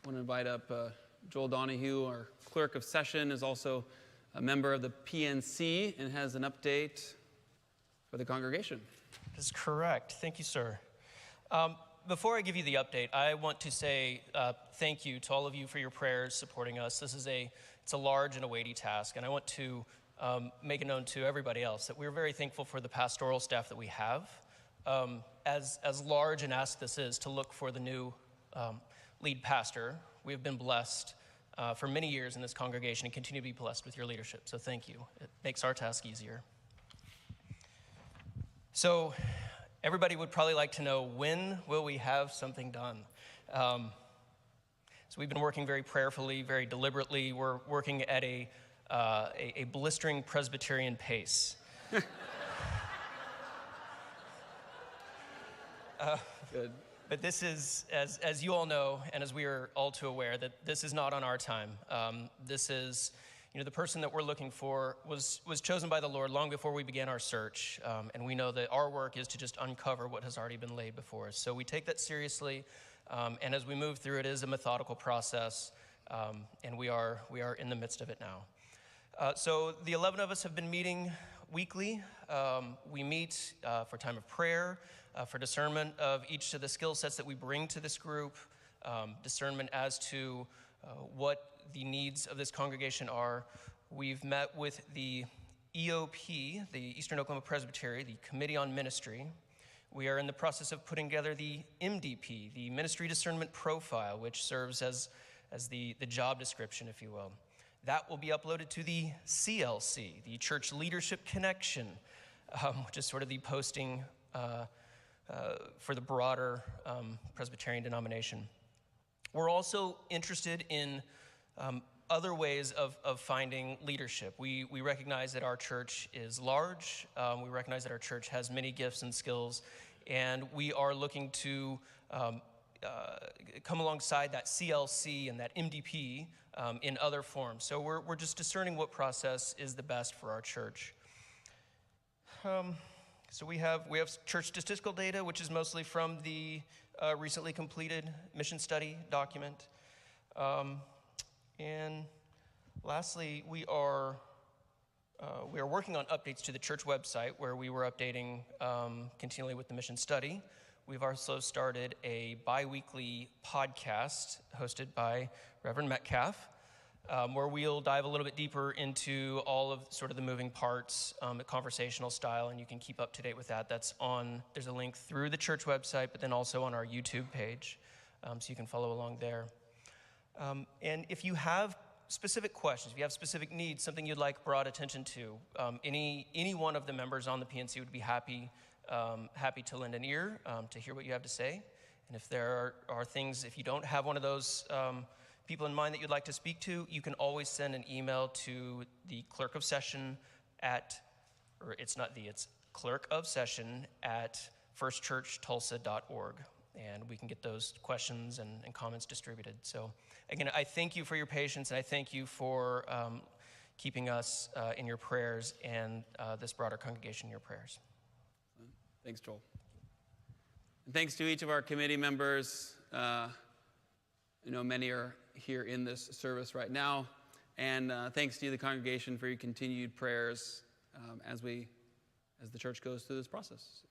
I want to invite up Joel Donohue, our Clerk of Session, is also a member of the PNC and has an update for the congregation. That's correct. Thank you, sir. Before I give you the update, I want to say thank you to all of you for your prayers supporting us. It's a large and a weighty task, and I want to make it known to everybody else that we're very thankful for the pastoral staff that we have. As large and asked this is to look for the new lead pastor, we have been blessed for many years in this congregation and continue to be blessed with your leadership. So thank you. It makes our task easier. So everybody would probably like to know, when will we have something done? So we've been working very prayerfully, very deliberately. We're working at a blistering Presbyterian pace. Good. But this is, as you all know, and as we are all too aware, that this is not on our time. This is, the person that we're looking for was chosen by the Lord long before we began our search. And we know that our work is to just uncover what has already been laid before us. So we take that seriously. And as we move through, it is a methodical process. And we are in the midst of it now. So the 11 of us have been meeting weekly. We meet for time of prayer, for discernment of each of the skill sets that we bring to this group, discernment as to what the needs of this congregation are. We've met with the EOP, the Eastern Oklahoma Presbytery, the Committee on Ministry. We are in the process of putting together the MDP, the Ministry Discernment Profile, which serves as the job description, if you will. That will be uploaded to the CLC, the Church Leadership Connection, which is sort of the posting for the broader Presbyterian denomination. We're also interested in other ways of finding leadership. We recognize that our church is large. We recognize that our church has many gifts and skills, and we are looking to come alongside that CLC and that MDP in other forms. So we're just discerning what process is the best for our church. So we have church statistical data, which is mostly from the recently completed mission study document. And lastly, we are working on updates to the church website, where we were updating continually with the mission study. We've also started a bi-weekly podcast hosted by Reverend Metcalf, where we'll dive a little bit deeper into all of sort of the moving parts, conversational style, and you can keep up to date with that. There's a link through the church website, but then also on our YouTube page, so you can follow along there. And if you have specific questions, if you have specific needs, something you'd like brought attention to, any one of the members on the PNC would be happy to lend an ear, to hear what you have to say. And if there are things, if you don't have one of those people in mind that you'd like to speak to, you can always send an email to the Clerk of Session it's Clerk of Session at firstchurchtulsa.org. And we can get those questions and comments distributed. So again, I thank you for your patience, and I thank you for keeping us in your prayers and this broader congregation in your prayers. Thanks, Joel. And thanks to each of our committee members. Many are here in this service right now. And thanks to you, the congregation, for your continued prayers as the church goes through this process.